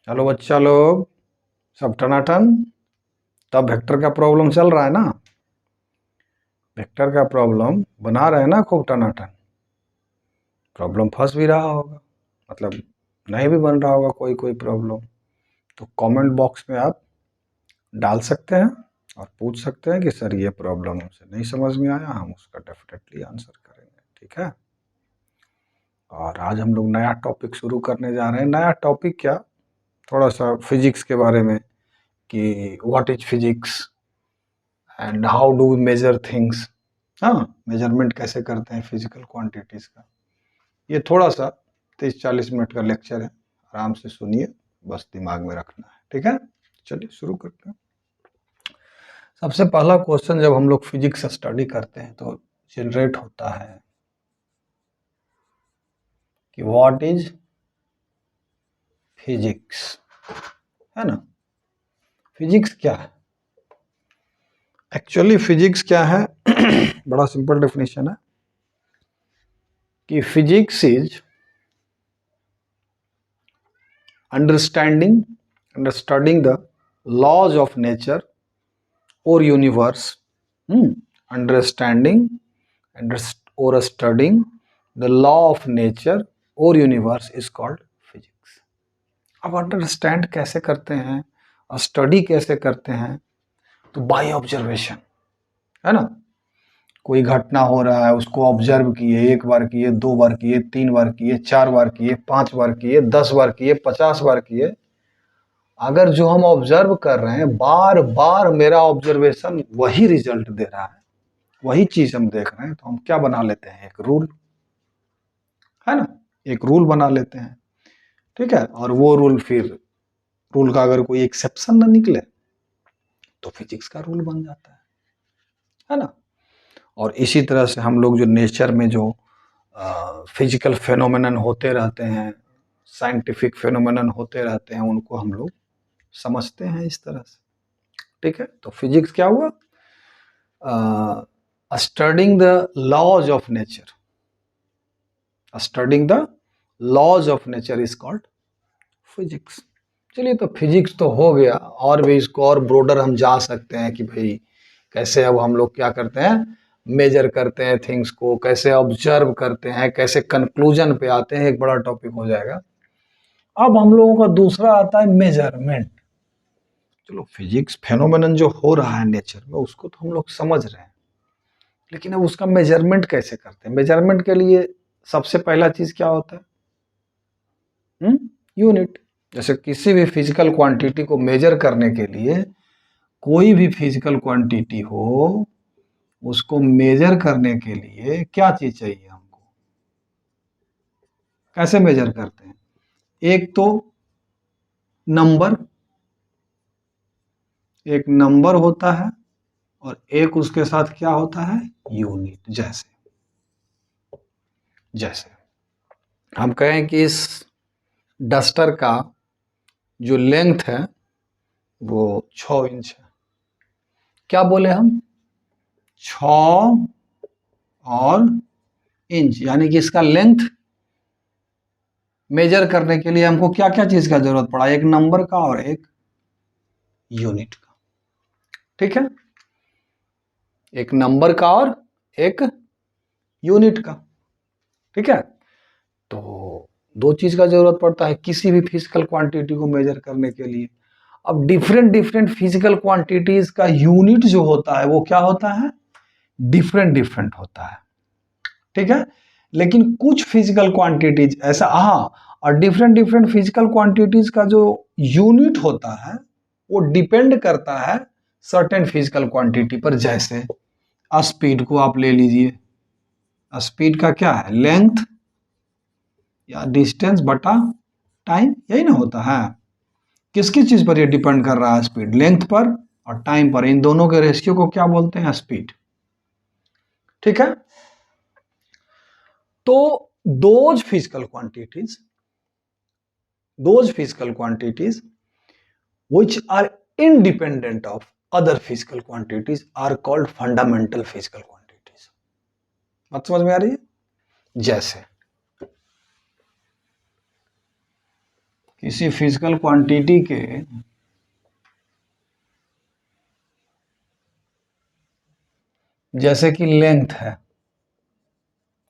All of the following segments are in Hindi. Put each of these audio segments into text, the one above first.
हेलो बच्चा लोग, सब टनाटन। तब वेक्टर का प्रॉब्लम चल रहा है ना। वेक्टर का प्रॉब्लम बना रहे हैं ना, खूब टनाटन। प्रॉब्लम फंस भी रहा होगा, मतलब नहीं भी बन रहा होगा कोई कोई प्रॉब्लम। तो कमेंट बॉक्स में आप डाल सकते हैं और पूछ सकते हैं कि सर ये प्रॉब्लम हमसे नहीं समझ में आया, हम उसका डेफिनेटली आंसर करेंगे। ठीक है। और आज हम लोग नया टॉपिक शुरू करने जा रहे हैं। नया टॉपिक क्या, थोड़ा सा फिजिक्स के बारे में कि what is physics and how do we measure things. हाँ, मेजरमेंट कैसे करते हैं फिजिकल क्वांटिटीज का। ये थोड़ा सा 30-40 मिनट का लेक्चर है, आराम से सुनिए, बस दिमाग में रखना है। ठीक है, चलिए शुरू करते हैं। सबसे पहला क्वेश्चन जब हम लोग फिजिक्स स्टडी करते हैं तो जनरेट होता है कि व्हाट इज फिजिक्स, है ना। फिजिक्स क्या है, एक्चुअली फिजिक्स क्या है बड़ा सिंपल डेफिनेशन है कि physics is understanding the laws of nature or universe, understanding or studying the law of nature or universe is called physics. अब अंडरस्टैंड कैसे करते हैं और स्टडी कैसे करते हैं, तो बाय ऑब्जर्वेशन, है ना। कोई घटना हो रहा है, उसको ऑब्जर्व किए, 1 बार किए, 2 बार किए, 3 बार किए, 4 बार किए, 5 बार किए, 10 बार किए, 50 बार किए। अगर जो हम ऑब्जर्व कर रहे हैं बार बार मेरा ऑब्जर्वेशन वही रिजल्ट दे रहा है, वही चीज हम देख रहे हैं, तो हम क्या बना लेते हैं, एक रूल, है ना। एक रूल बना लेते हैं। ठीक है। और वो रूल फिर रूल का अगर कोई एक्सेप्शन ना निकले तो फिजिक्स का रूल बन जाता है ना। और इसी तरह से हम लोग जो नेचर में जो फिजिकल फेनोमेनन होते रहते हैं, साइंटिफिक फेनोमेनन होते रहते हैं, उनको हम लोग समझते हैं इस तरह से। ठीक है। तो फिजिक्स क्या हुआ, studying the laws of nature. Studying the laws of nature is called physics. चलिए, तो फिजिक्स तो हो गया, और भी इसको और ब्रोडर हम जा सकते हैं कि भाई कैसे अब हम लोग क्या करते हैं, मेजर करते हैं थिंग्स को, कैसे ऑब्जर्व करते हैं, कैसे कंक्लूजन पे आते हैं, एक बड़ा टॉपिक हो जाएगा। अब हम लोगों का दूसरा आता है मेजरमेंट। चलो, फिजिक्स फेनोमेनन जो हो रहा है नेचर में उसको तो हम लोग समझ रहे हैं, लेकिन अब उसका मेजरमेंट कैसे करते हैं। मेजरमेंट के लिए सबसे पहला चीज क्या होता है, यूनिट। जैसे किसी भी फिजिकल क्वांटिटी को मेजर करने के लिए, कोई भी फिजिकल क्वांटिटी हो, उसको मेजर करने के लिए क्या चीज चाहिए हमको, कैसे मेजर करते हैं। एक तो नंबर, एक नंबर होता है, और एक उसके साथ क्या होता है, यूनिट। जैसे जैसे हम कहें कि इस डस्टर का जो लेंथ है वो 6 इंच है। क्या बोले हम, 6 और इंच, यानी कि इसका लेंथ मेजर करने के लिए हमको क्या क्या चीज का जरूरत पड़ा, एक नंबर का और एक यूनिट का। ठीक है, एक नंबर का और एक यूनिट का। ठीक है। तो दो चीज का जरूरत पड़ता है किसी भी फिजिकल क्वांटिटी को मेजर करने के लिए। अब डिफरेंट डिफरेंट फिजिकल क्वांटिटीज का यूनिट जो होता है वो क्या होता है, डिफरेंट डिफरेंट होता है। ठीक है। लेकिन कुछ फिजिकल क्वांटिटीज ऐसा, हाँ, और डिफरेंट डिफरेंट फिजिकल क्वांटिटीज का जो यूनिट होता है वो डिपेंड करता है सर्टेन फिजिकल क्वांटिटी पर। जैसे स्पीड को आप ले लीजिए, स्पीड का क्या है, लेंथ या डिस्टेंस बटा टाइम, यही ना होता है। किस किस चीज पर ये डिपेंड कर रहा है, स्पीड, लेंथ पर और टाइम पर। इन दोनों के रेशियो को क्या बोलते हैं, स्पीड। ठीक है। तो those physical quantities which are independent of other physical quantities are called fundamental physical quantities. बात समझ में आ रही है। जैसे किसी फिजिकल क्वांटिटी के जैसे कि लेंथ है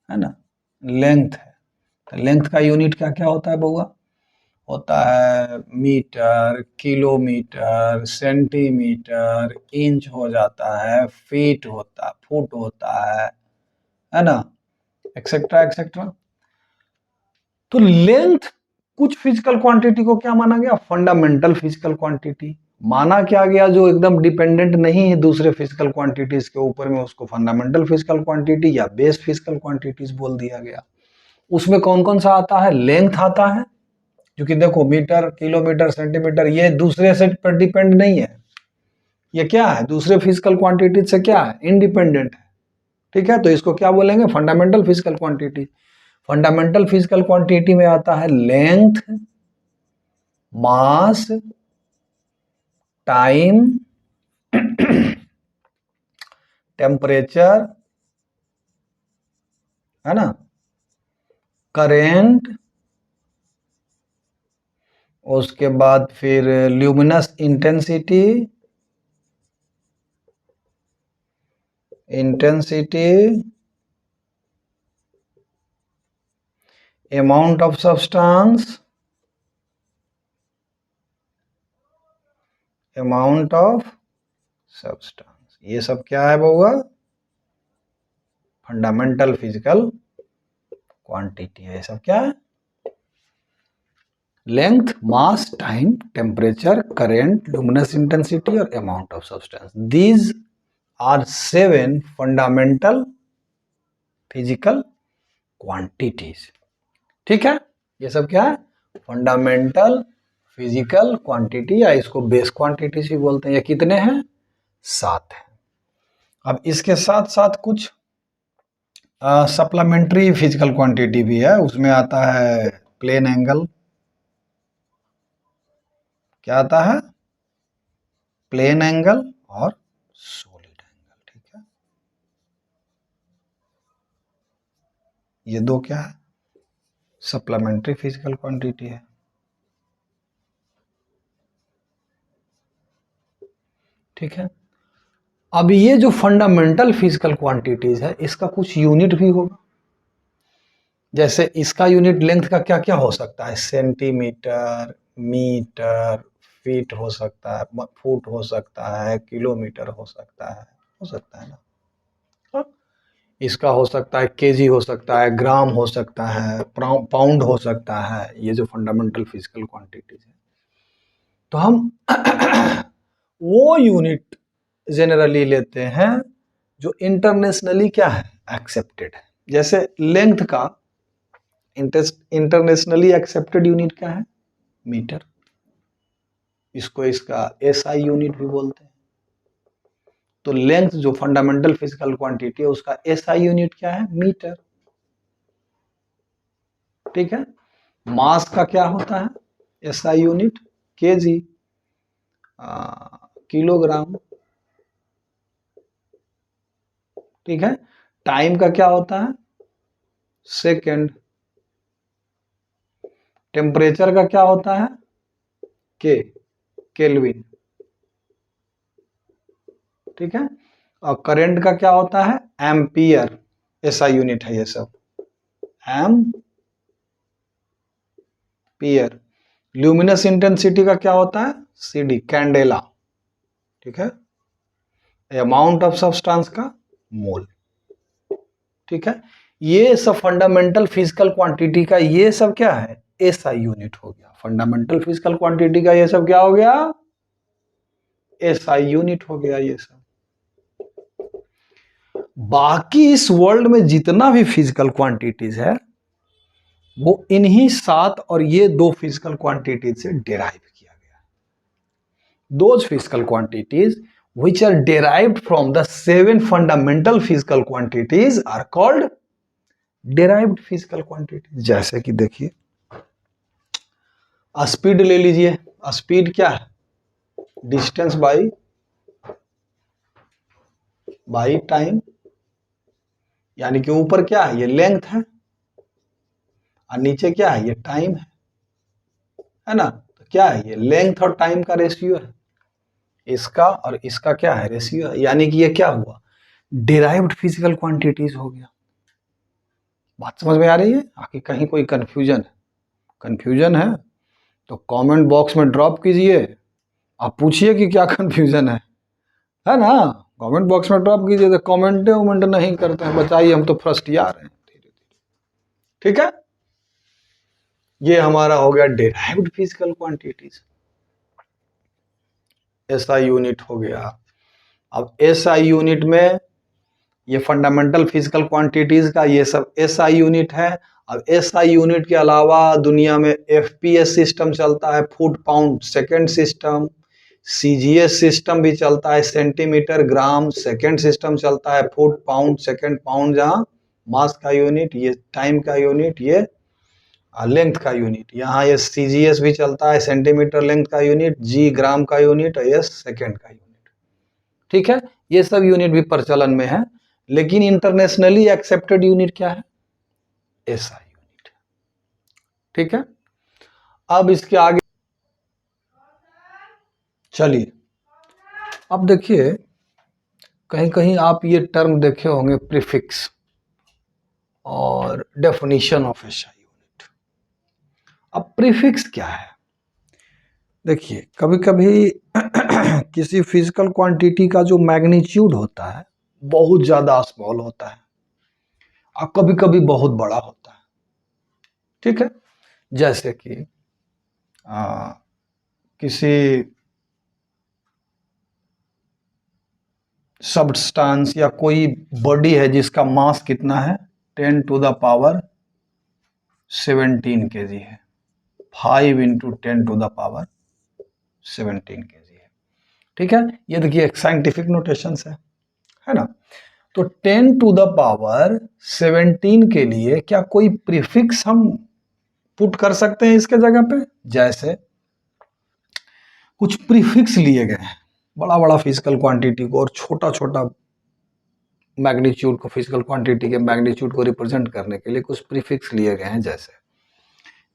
ना, लेंथ है, तो लेंथ का यूनिट क्या क्या होता है बउआ? होता है मीटर, किलोमीटर, सेंटीमीटर, इंच हो जाता है, फीट होता है, फुट होता है ना, एक्सेट्रा एक्सेट्रा। तो लेंथ कुछ फिजिकल क्वांटिटी को क्या माना गया? फंडामेंटल फिजिकल क्वांटिटी माना क्या गया, जो एकदम डिपेंडेंट नहीं है दूसरे फिजिकल क्वांटिटीज के ऊपर में, उसको फंडामेंटल फिजिकल क्वांटिटी या बेस फिजिकल क्वांटिटीज बोल दिया गया। उसमें कौन कौन सा आता है? लेंथ आता है, क्योंकि देखो मीटर, किलोमीटर, सेंटीमीटर ये दूसरे से पर डिपेंड नहीं है, ये क्या है? दूसरे फिजिकल क्वांटिटी से क्या है? इंडिपेंडेंट है। ठीक है, तो इसको क्या बोलेंगे? Fundamental physical quantity. Fundamental physical quantity में आता है लेंथ, मास, टाइम, टेम्परेचर, है ना, करेंट, उसके बाद फिर luminous intensity, amount of substance, amount of substance, ये सब क्या है बउआ? फंडामेंटल फिजिकल क्वांटिटी है। ये सब क्या है? Length, mass, time, temperature, current, luminous intensity और amount of substance. These are 7 fundamental physical quantities. ठीक है, ये सब क्या है? फंडामेंटल फिजिकल क्वांटिटी, या इसको बेस क्वांटिटीज भी बोलते हैं। ये कितने हैं? 7 हैं। अब इसके साथ साथ कुछ सप्लीमेंट्री फिजिकल क्वांटिटी भी है। उसमें आता है प्लेन एंगल। क्या आता है? प्लेन एंगल और सॉलिड एंगल। ठीक है, ये दो क्या है? सप्लीमेंट्री फिजिकल क्वांटिटी है। ठीक है, अब ये जो फंडामेंटल फिजिकल क्वांटिटीज है, इसका कुछ यूनिट भी होगा। जैसे इसका यूनिट लेंथ का क्या क्या हो सकता है? सेंटीमीटर, मीटर, फीट हो सकता है, फुट हो सकता है, किलोमीटर हो सकता है ना। हाँ? इसका हो सकता है केजी, हो सकता है ग्राम, हो सकता है पाउंड, हो सकता है। ये जो फंडामेंटल फिजिकल क्वांटिटीज है, तो हम वो यूनिट जनरली लेते हैं जो इंटरनेशनली क्या है? एक्सेप्टेड है। जैसे लेंथ का इंटरनेशनली एक्सेप्टेड यूनिट क्या है? मीटर। इसको इसका एसआई यूनिट भी बोलते हैं। तो लेंथ जो फंडामेंटल फिजिकल क्वांटिटी है, उसका एसआई यूनिट क्या है? मीटर। ठीक है, मास का क्या होता है? SI unit KG, kilogram. ठीक है, टाइम का क्या होता है? सेकेंड। टेम्परेचर का क्या होता है? के, केल्विन। ठीक है, और करंट का क्या होता है? एम्पियर। एसआई यूनिट है ये सब, एम्पियर। ल्यूमिनस इंटेंसिटी का क्या होता है? CD, candela. ठीक है, अमाउंट ऑफ सब्सटेंस का मोल। ठीक है, ये सब फंडामेंटल फिजिकल क्वांटिटी का ये सब क्या है? एसआई यूनिट हो गया। फंडामेंटल फिजिकल क्वांटिटी का ये सब क्या हो गया? एसआई यूनिट हो गया ये सब। बाकी इस वर्ल्ड में जितना भी फिजिकल क्वांटिटीज है, वो इन्हीं 7 और ये 2 फिजिकल क्वांटिटीज से डिराइव किया गया। Those physical quantities which are derived from the 7 fundamental physical quantities are called derived physical quantities। जैसे कि देखिए, स्पीड ले लीजिए। स्पीड क्या है? डिस्टेंस बाई टाइम, यानी कि ऊपर क्या है? ये लेंथ है, और नीचे क्या है? ये टाइम है। है ना। तो क्या है ये, लेंथ और टाइम का रेशियो है, इसका और इसका क्या है, रेशियो है। यानी कि ये क्या हुआ, डिराइव्ड फिजिकल क्वांटिटीज हो गया। बात समझ में आ रही है, आखिर कहीं कोई कंफ्यूजन है? कंफ्यूजन है तो कमेंट बॉक्स में ड्रॉप कीजिए, आप पूछिए कि क्या कंफ्यूजन है ना। कमेंट बॉक्स में ड्रॉप कीजिए, तो कमेंट वमेंट नहीं करते हैं, बताइए, हम तो फर्स्ट ईयर हैं। ठीक है, ये हमारा हो गया derived physical quantities, SI unit हो गया। अब एसआई यूनिट में ये फंडामेंटल फिजिकल क्वांटिटीज का ये सब एसआई यूनिट है। अब एसआई यूनिट के अलावा दुनिया में एफपीएस सिस्टम चलता है, foot pound second system, CGS system भी चलता है, सेंटीमीटर ग्राम सेकेंड सिस्टम चलता है, फुट पाउंड सेकेंड, पाउंड जहां मास का यूनिट, ये टाइम का यूनिट, ये लेंथ का यूनिट। यहाँ ये सीजीएस भी चलता है, सेंटीमीटर लेंथ का यूनिट, जी ग्राम का यूनिट, एस सेकेंड का यूनिट। ठीक है, ये सब यूनिट भी प्रचलन में है, लेकिन इंटरनेशनली एक्सेप्टेड यूनिट क्या है, एसआई यूनिट। ठीक है, अब इसके आगे चलिए, अब देखिए कहीं कहीं आप ये टर्म देखे होंगे, प्रीफिक्स और डेफिनेशन ऑफ एसआई यूनिट। अब प्रीफिक्स क्या है, देखिए कभी कभी किसी फिजिकल क्वांटिटी का जो मैग्नीट्यूड होता है बहुत ज्यादा स्मॉल होता है और कभी कभी बहुत बड़ा होता है। ठीक है, जैसे कि किसी सब्सटेंस या कोई बॉडी है जिसका मास कितना है, 10 टू द पावर 17 केजी है, 5 into 10 to the power 17 KG है। ठीक है, ये देखिए एक साइंटिफिक नोटेशन है ना। तो 10 टू द पावर 17 के लिए क्या कोई प्रीफिक्स हम पुट कर सकते हैं इसके जगह पे, जैसे कुछ प्रीफिक्स लिए गए हैं बड़ा बड़ा फिजिकल क्वांटिटी को और छोटा छोटा मैग्नीट्यूड को, फिजिकल क्वांटिटी के मैग्नीट्यूड को रिप्रेजेंट करने के लिए कुछ प्रीफिक्स लिए गए हैं। जैसे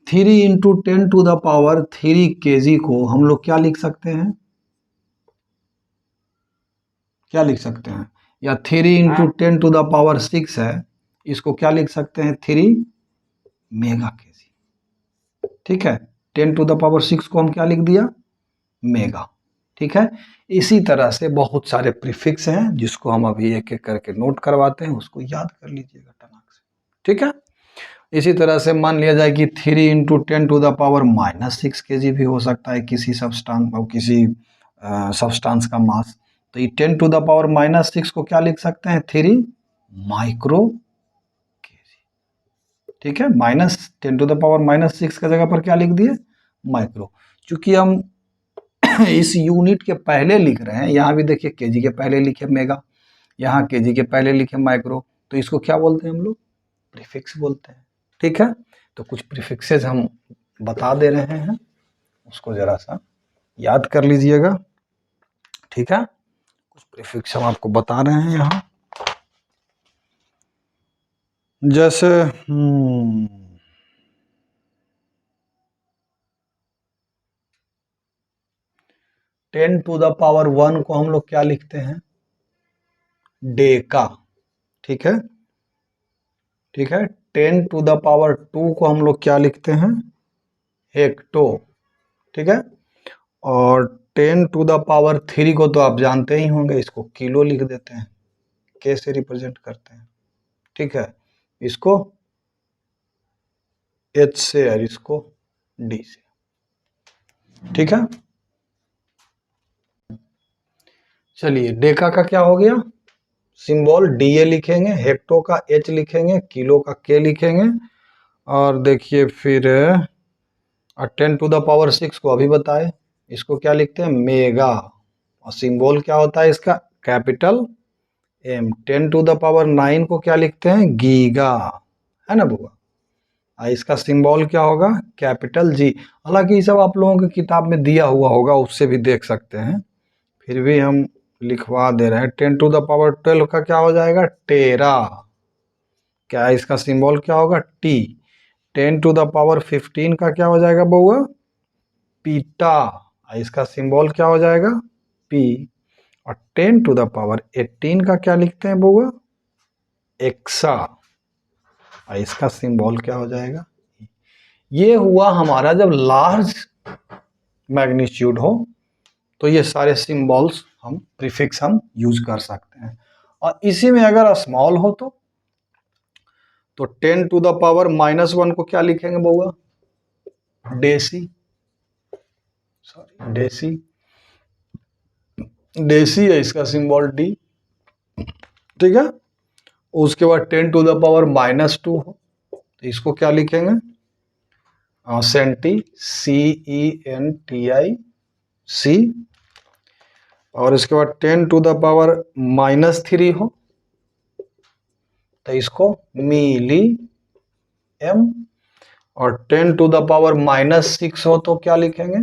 3 into 10 to the power 3 KG को हम लोग क्या लिख सकते हैं, क्या लिख सकते हैं, या 3 इंटू 10 टू द पावर 6 है, इसको क्या लिख सकते हैं, 3 मेगा केजी। ठीक है, 10 टू द पावर 6 को हम क्या लिख दिया, मेगा। ठीक है, इसी तरह से बहुत सारे प्रीफिक्स हैं जिसको हम अभी एक एक करके नोट करवाते हैं, उसको याद कर लीजिएगा टनाक से। ठीक है, इसी तरह से मान लिया जाए कि 3 into 10 to the power -6 KG भी हो सकता है किसी सब्सटेंस और किसी सब्सटेंस का मास। तो ये 10 टू द पावर -6 को क्या लिख सकते हैं, 3 माइक्रो केजी। ठीक है, -10 टू द पावर -6 की जगह पर क्या लिख दिए, माइक्रो। चूंकि हम इस यूनिट के पहले लिख रहे हैं, यहाँ भी देखिए केजी के पहले लिखे मेगा, यहाँ केजी के पहले लिखे माइक्रो, तो इसको क्या बोलते हैं हम लोग, प्रीफिक्स बोलते हैं। ठीक है, तो कुछ प्रीफिक्सेस हम बता दे रहे हैं, उसको जरा सा याद कर लीजिएगा। ठीक है, कुछ प्रीफिक्स हम आपको बता रहे हैं यहाँ, जैसे 10 टू द पावर 1 को हम लोग क्या लिखते हैं, डेका। ठीक है, ठीक है, 10 टू द पावर 2 को हम लोग क्या लिखते हैं, हेक्टो। ठीक है, और 10 टू द पावर 3 को तो आप जानते ही होंगे, इसको किलो लिख देते हैं, के से रिप्रेजेंट करते हैं। ठीक है, इसको एच से और इसको डी से। ठीक है, चलिए डेका का क्या हो गया, सिंबल डी ए लिखेंगे, हेक्टो का एच लिखेंगे, किलो का के लिखेंगे, और देखिए फिर 10 टू द पावर 6 को अभी बताए, इसको क्या लिखते हैं, मेगा, और सिंबल क्या होता है इसका, capital M. 10 to the power 9 को क्या लिखते हैं, गीगा, है ना बुआ। इसका सिंबल क्या होगा, कैपिटल जी। हालांकि ये सब आप लोगों की किताब में दिया हुआ होगा, उससे भी देख सकते हैं, फिर भी हम लिखवा दे रहे हैं। 10 टू द पावर 12 का क्या हो जाएगा, टेरा, क्या इसका सिंबल क्या होगा, टी। 10 टू द पावर 15 का क्या हो जाएगा बउआ, पीटा, इसका सिंबल क्या हो जाएगा P, और 10 टू द पावर 18 का क्या लिखते हैं बउआ, एक्सा, इसका सिंबल क्या हो जाएगा। ये हुआ हमारा जब लार्ज मैग्नीट्यूड हो तो ये सारे सिंबल्स हम प्रीफिक्स हम यूज कर सकते हैं, और इसी में अगर स्मॉल हो तो 10 टू द पावर -1 को क्या लिखेंगे बउआ, डेसी, सॉरी डेसी, डेसी है इसका सिंबल D, ठीक है। उसके बाद 10 टू द पावर -2 हो तो इसको क्या लिखेंगे, सेंटी, CENTI, और इसके बाद 10 टू द पावर -3 हो तो इसको मिली M, और 10 टू द पावर -6 हो तो क्या लिखेंगे,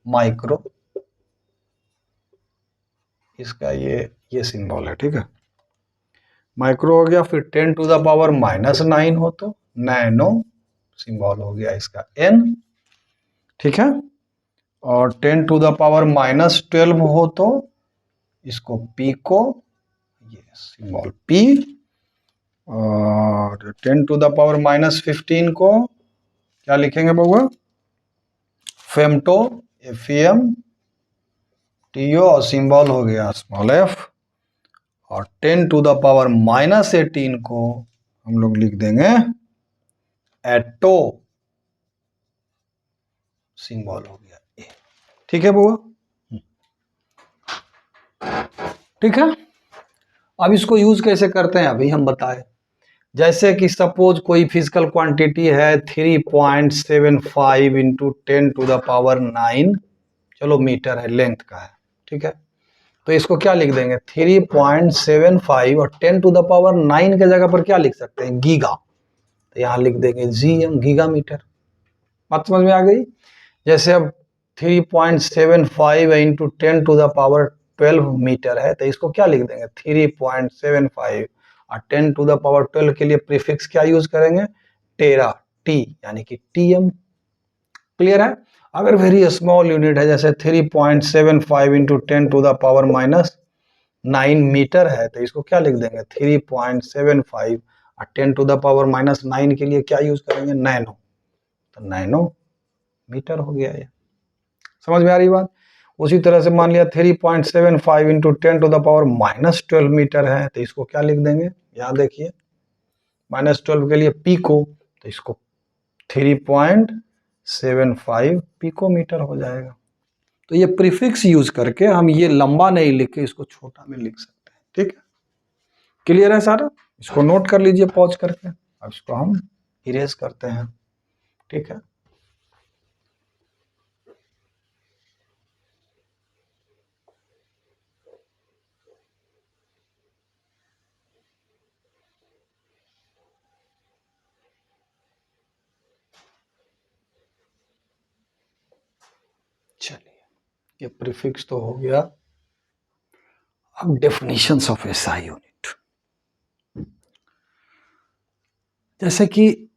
माइक्रो, इसका ये सिंबल है, ठीक है, माइक्रो हो गया। फिर 10 टू द पावर -9 हो तो नैनो, सिंबल हो गया इसका N, ठीक है। और 10 टू द पावर -12 हो तो इसको पीको, ये सिंबल P, और 10 टू द पावर -15 को क्या लिखेंगे बउआ, फेमटो, FEMTO, और सिंबल हो गया स्मॉल f, और 10 टू द पावर -18 को हम लोग लिख देंगे एटो, सिंबल हो गया ए, ठीक है बउआ, ठीक है। अब इसको यूज कैसे करते हैं अभी हम बताए, जैसे कि सपोज कोई फिजिकल क्वांटिटी है 3.75 इंटू 10 टू द पावर 9, चलो मीटर है, लेंथ का है, ठीक है। तो इसको क्या लिख देंगे 3.75, और 10 टू द पावर 9 के जगह पर क्या लिख सकते हैं, गीगा, तो यहाँ लिख देंगे GM, गीगा मीटर। बात समझ में आ गई। जैसे अब 3.75 into 10 to the power 12 metre है तो इसको क्या लिख देंगे 3.75, और 10 टू द पावर 12 के लिए प्रीफिक्स क्या यूज करेंगे, टेरा, T, यानी कि TM। क्लियर है। अगर वेरी स्मॉल यूनिट है जैसे 3.75 into 10 to the power -9 metre है तो इसको क्या लिख देंगे 3.75, और 10 टू द पावर -9 के लिए क्या यूज करेंगे, नैनो, तो नैनो मीटर हो गया। ये समझ में आ रही बात। उसी तरह से मान लिया 3.75 into 10 to the power -12 metre है तो इसको क्या लिख देंगे, यहाँ देखिए -12 के लिए पीको, तो इसको 3.75 पिको मीटर हो जाएगा। तो ये प्रीफिक्स यूज करके हम ये लंबा नहीं लिख के इसको छोटा में लिख सकते हैं, ठीक है। क्लियर है सारा, इसको नोट कर लीजिए पॉज करके। अब इसको हम इरेज करते हैं, ठीक है। चलिए ये प्रीफिक्स तो हो गया। अब डेफिनेशंस ऑफ एसआई यूनिट, जैसे कि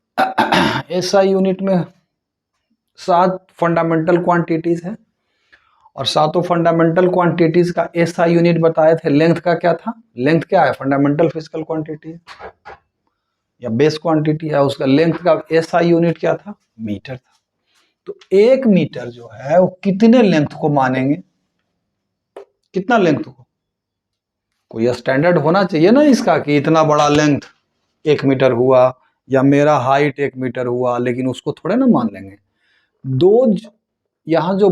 एसआई यूनिट में 7 फंडामेंटल क्वांटिटीज हैं, और सातों फंडामेंटल क्वांटिटीज का एसआई यूनिट बताए थे। लेंथ का क्या था, लेंथ क्या है, फंडामेंटल फिजिकल क्वांटिटी है या बेस क्वांटिटी है, उसका लेंथ का एसआई यूनिट क्या था, मीटर था। तो 1 मीटर जो है वो कितने लेंथ को मानेंगे, कितना लेंथ को, कोई स्टैंडर्ड होना चाहिए ना इसका कि इतना बड़ा लेंथ 1 मीटर हुआ, या मेरा हाइट 1 मीटर हुआ, लेकिन उसको थोड़े ना मान लेंगे। यहाँ जो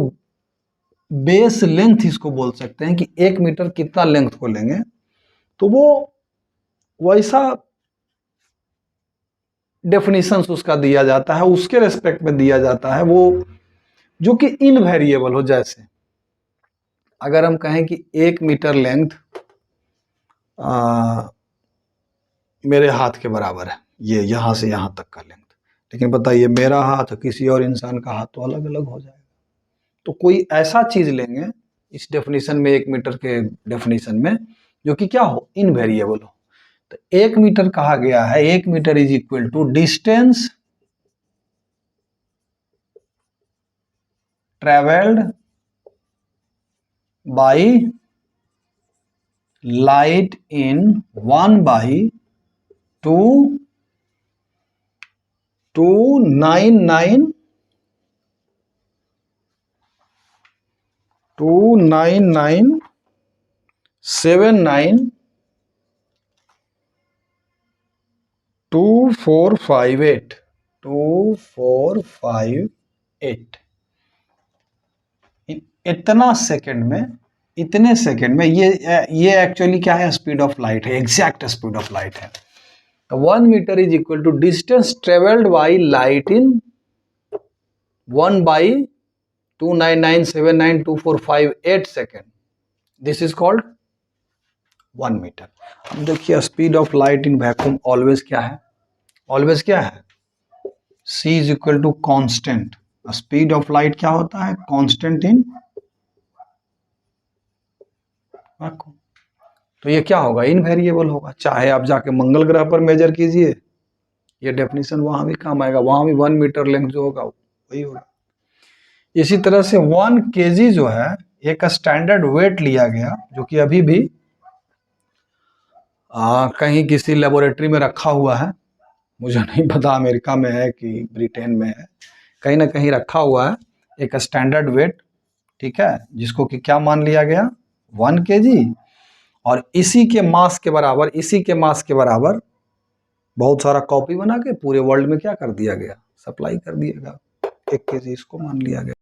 बेस लेंथ इसको बोल सकते हैं कि 1 मीटर कितना लेंथ को लेंगे, तो वो वैसा डेफिनेशन उसका दिया जाता है, उसके रेस्पेक्ट में दिया जाता है, वो जो कि इनवेरिएबल हो। जैसे अगर हम कहें कि 1 मीटर लेंथ मेरे हाथ के बराबर है, ये यहां से यहां तक का लेंथ, लेकिन बताइए मेरा हाथ किसी और इंसान का हाथ तो अलग अलग हो जाएगा। तो कोई ऐसा चीज लेंगे इस डेफिनेशन में, 1 मीटर के डेफिनेशन में, जो कि क्या हो, इनवेरिएबल हो। तो 1 मीटर कहा गया है, 1 metre is equal to distance traveled by light in 299 इतना सेकंड में, इतने सेकंड में, ये एक्चुअली क्या है, स्पीड ऑफ लाइट है, एग्जैक्ट स्पीड ऑफ लाइट है। 1 metre is equal to distance travelled by light in 1/299792458 second, this is called 1 metre. अब देखिए speed of light in vacuum always क्या है, ऑलवेज क्या है, c is equal to constant. Speed of light क्या होता है, कॉन्स्टेंट इन वैक्यूम। तो ये क्या होगा, इनवेरिएबल होगा, चाहे आप जाके मंगल ग्रह पर मेजर कीजिए, ये डेफिनेशन वहां भी काम आएगा, वहां भी 1 मीटर लेंथ जो होगा वही होगा। इसी तरह से 1 kg जो है एक स्टैंडर्ड वेट लिया गया, जो कि अभी भी कहीं किसी लेबोरेटरी में रखा हुआ है, मुझे नहीं पता अमेरिका में है कि ब्रिटेन में है, कहीं ना कहीं रखा हुआ है एक स्टैंडर्ड वेट, ठीक है, जिसको कि क्या मान लिया गया, 1 kg, और इसी के मास के बराबर, इसी के मास के बराबर बहुत सारा कॉपी बना के पूरे वर्ल्ड में क्या कर दिया गया, सप्लाई कर दिया गया, 1 kg इसको मान लिया गया।